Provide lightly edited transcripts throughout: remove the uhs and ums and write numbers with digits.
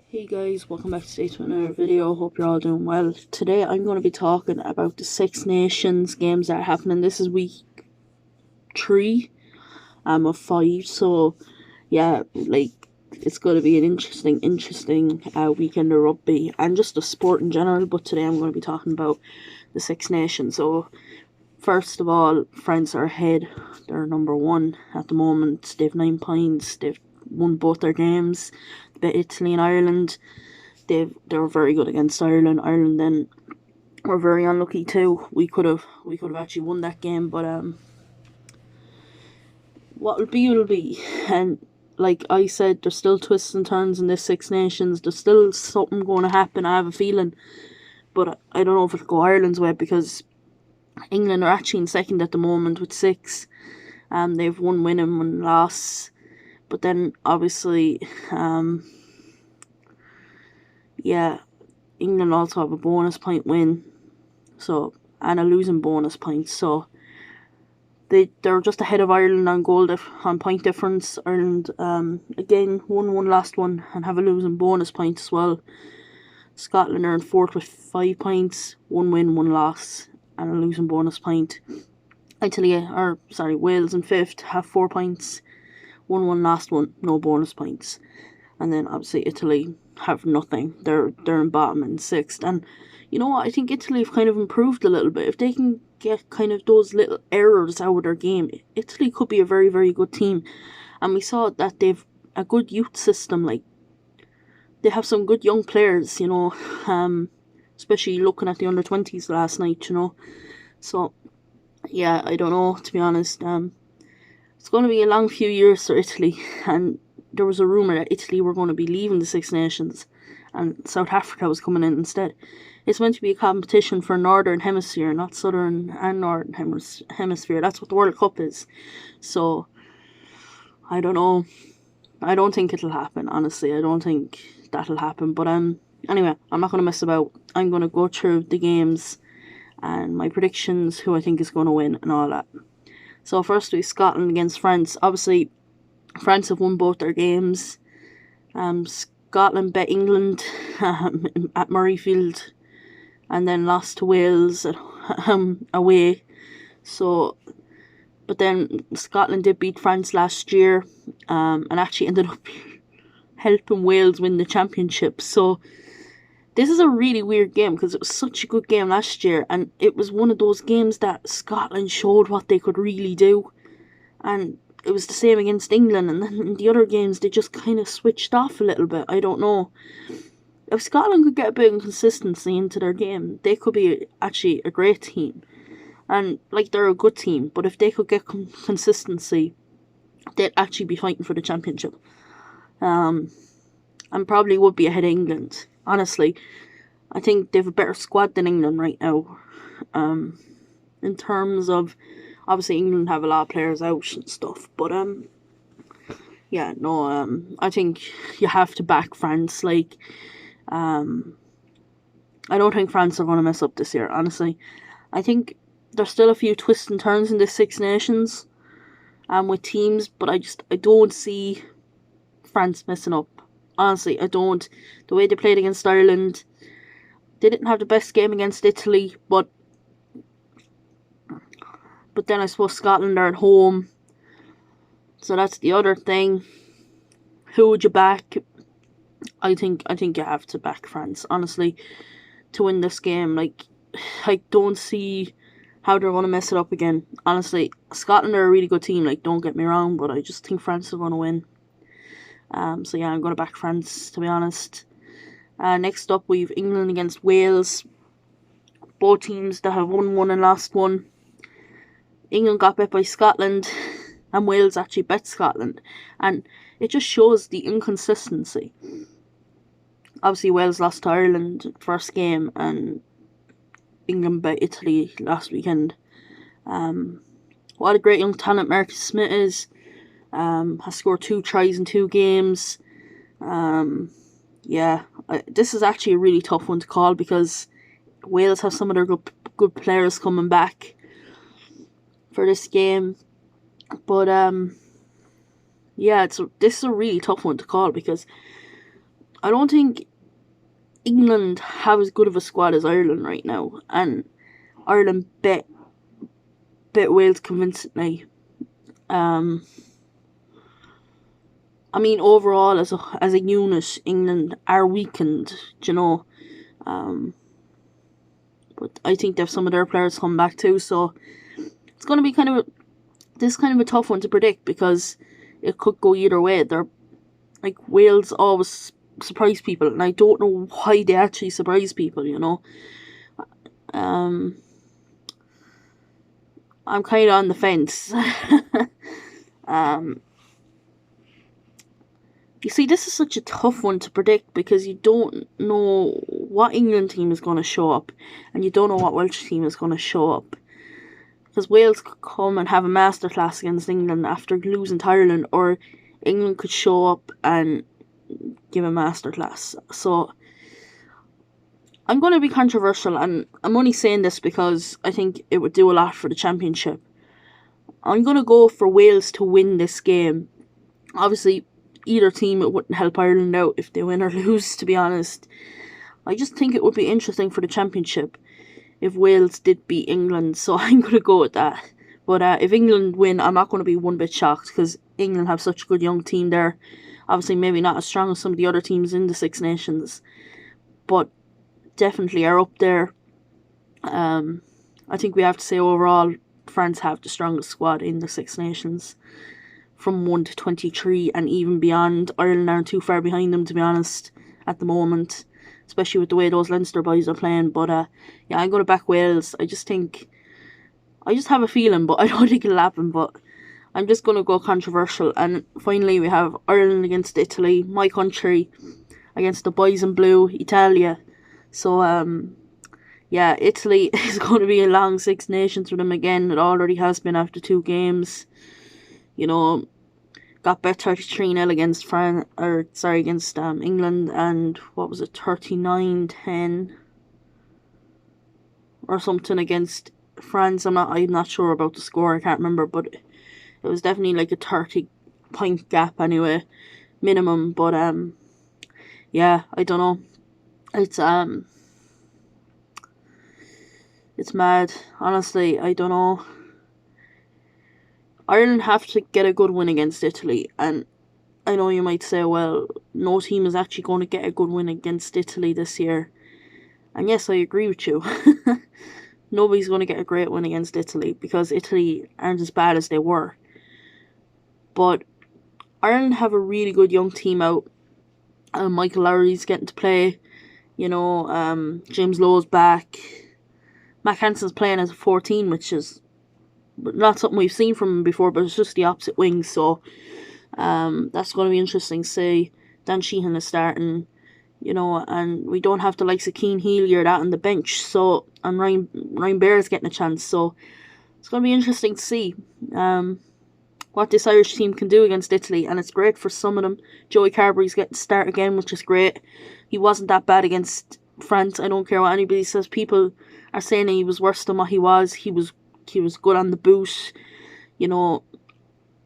Hey guys, welcome back to another video. Hope you're all doing well. Today I'm going to be talking about the Six Nations games that are happening. This is week 3 of 5. So yeah, it's going to be an interesting weekend of rugby and just the sport in general. But today I'm going to be talking about the Six Nations. So first of all, France are ahead. They're number 1 at the moment. They've 9 points. They've won both their games. They beat Italy and Ireland. They were very good against Ireland. Ireland then were very unlucky too. We could have actually won that game, but what will be. And like I said, there's still twists and turns in this Six Nations. There's still something going to happen. I have a feeling, but I don't know if it'll go Ireland's way because England are actually in second at the moment with 6. They've 1 win and 1 loss, but then obviously yeah, England also have a bonus point win, so, and a losing bonus point, so they're just ahead of Ireland on on point difference. Ireland again won 1 last one and have a losing bonus point as well. Scotland are in 4th with 5 points, 1 win, 1 loss, and a losing bonus point. Wales in 5th have 4 points, 1 last one, no bonus points. And then obviously Italy have nothing. They're in bottom in 6th. And you know what? I think Italy have kind of improved a little bit. If they can get kind of those little errors out of their game, Italy could be a very, very good team. And we saw that they've a good youth system. Like, they have some good young players, especially looking at the under-20s last night, So, yeah, I don't know, to be honest. It's going to be a long few years for Italy, and there was a rumour that Italy were going to be leaving the Six Nations and South Africa was coming in instead. It's meant to be a competition for Northern Hemisphere, not Southern and Northern Hemisphere. That's what the World Cup is. So, I don't know. I don't think it'll happen, honestly. I don't think that'll happen. But anyway, I'm not going to mess about. I'm going to go through the games and my predictions, who I think is going to win and all that. So firstly, Scotland against France. Obviously, France have won both their games. Scotland beat England at Murrayfield and then lost to Wales away. So, but then Scotland did beat France last year and actually ended up helping Wales win the championship. So this is a really weird game because it was such a good game last year, and it was one of those games that Scotland showed what they could really do. And it was the same against England, and then in the other games they just kind of switched off a little bit. I don't know. If Scotland could get a bit of consistency into their game, they could be actually a great team. And, they're a good team, but if they could get consistency, they'd actually be fighting for the championship. And probably would be ahead of England. Honestly, I think they have a better squad than England right now. In terms of, obviously England have a lot of players out and stuff, but yeah, no, I think you have to back France. I don't think France are going to mess up this year, honestly. I think there's still a few twists and turns in the Six Nations with teams, but I don't see France messing up. Honestly, I don't. The way they played against Ireland, they didn't have the best game against Italy, but then I suppose Scotland are at home, so that's the other thing. Who would you back? I think you have to back France, honestly, to win this game. I don't see how they're going to mess it up again. Honestly, Scotland are a really good team, don't get me wrong, but I just think France are going to win. So yeah, I'm going to back France, to be honest. Next up, we've England against Wales. Both teams that have won and lost 1. England got beat by Scotland, and Wales actually beat Scotland. And it just shows the inconsistency. Obviously, Wales lost to Ireland first game, and England beat Italy last weekend. What a great young talent Marcus Smith is. Has scored 2 tries in 2 games. Yeah, this is actually a really tough one to call because Wales have some of their good players coming back for this game. But yeah, this is a really tough one to call because I don't think England have as good of a squad as Ireland right now, and Ireland bet Wales convincingly. I mean, overall, as a unit, England are weakened, you know. But I think they have some of their players come back too, so it's going to be kind of a tough one to predict because it could go either way. They're like Wales always surprise people, and I don't know why they actually surprise people. You know, I'm kind of on the fence. You see, this is such a tough one to predict because you don't know what England team is going to show up, and you don't know what Welsh team is going to show up. Because Wales could come and have a masterclass against England after losing to Ireland, or England could show up and give a masterclass. So I'm going to be controversial, and I'm only saying this because I think it would do a lot for the championship. I'm going to go for Wales to win this game. Obviously, either team, it wouldn't help Ireland out if they win or lose, to be honest. I just think it would be interesting for the championship if Wales did beat England, so I'm going to go with that. But if England win, I'm not going to be one bit shocked because England have such a good young team there. Obviously, maybe not as strong as some of the other teams in the Six Nations, but definitely are up there. I think we have to say overall, France have the strongest squad in the Six Nations. From 1 to 23 and even beyond. Ireland aren't too far behind them, to be honest, at the moment, especially with the way those Leinster boys are playing. But yeah, I'm going to back Wales. I just have a feeling, but I don't think it'll happen. But I'm just going to go controversial. And finally, we have Ireland against Italy, my country, against the boys in blue, Italia. So yeah, Italy is going to be a long Six Nations for them again. It already has been after 2 games. You know, got bet 33-0 against against England, and what was it, 39-10 or something against France. I'm not sure about the score. I can't remember, but it was definitely like a 30-point gap anyway, minimum. But yeah, I don't know. It's mad. Honestly, I don't know. Ireland have to get a good win against Italy, and I know you might say, well, no team is actually going to get a good win against Italy this year. And yes, I agree with you. Nobody's going to get a great win against Italy because Italy aren't as bad as they were. But Ireland have a really good young team out. Michael Lowry's getting to play. You know, James Lowe's back. Mac Hansen's playing as a 14, which is not something we've seen from him before, but it's just the opposite wing, so that's going to be interesting to see. Dan Sheehan is starting, you know, and we don't have the likes of Cian Healy or that on the bench, so, and Ryan Bair's getting a chance, so it's going to be interesting to see what this Irish team can do against Italy, and it's great for some of them. Joey Carbery's getting to start again, which is great. He wasn't that bad against France. I don't care what anybody says. People are saying he was worse than what he was. He was good on the boot, you know.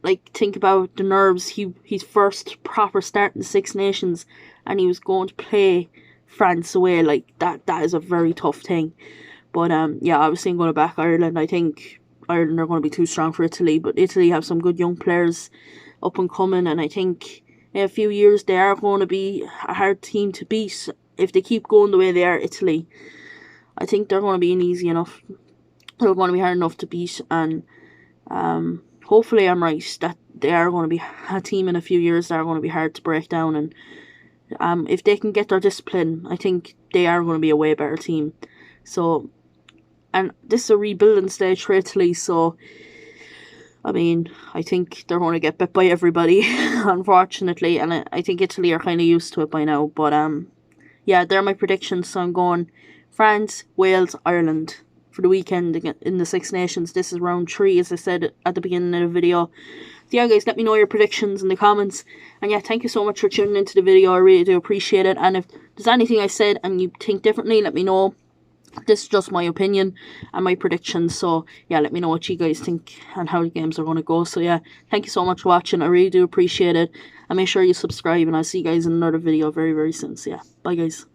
Like, think about the nerves. His first proper start in the Six Nations, and he was going to play France away. Like, that is a very tough thing. But yeah, obviously I'm going to back Ireland. I think Ireland are going to be too strong for Italy, but Italy have some good young players up and coming, and I think in a few years they are going to be a hard team to beat. If they keep going the way they are, Italy, I think they're going to be easy enough. They're going to be hard enough to beat, and hopefully I'm right that they are going to be a team in a few years that are going to be hard to break down, and if they can get their discipline, I think they are going to be a way better team. So, and this is a rebuilding stage for Italy, so I mean, I think they're going to get bit by everybody, unfortunately, and I think Italy are kind of used to it by now. But yeah, they're my predictions. So I'm going France, Wales, Ireland for the weekend in the Six Nations. This is round 3, as I said at the beginning of the video. So yeah, guys, let me know your predictions in the comments. And yeah, thank you so much for tuning into the video. I really do appreciate it. And if there's anything I said and you think differently, let me know. This is just my opinion and my predictions. So yeah, let me know what you guys think and how the games are going to go. So yeah, thank you so much for watching. I really do appreciate it. And make sure you subscribe, and I'll see you guys in another video very, very soon. So yeah, bye guys.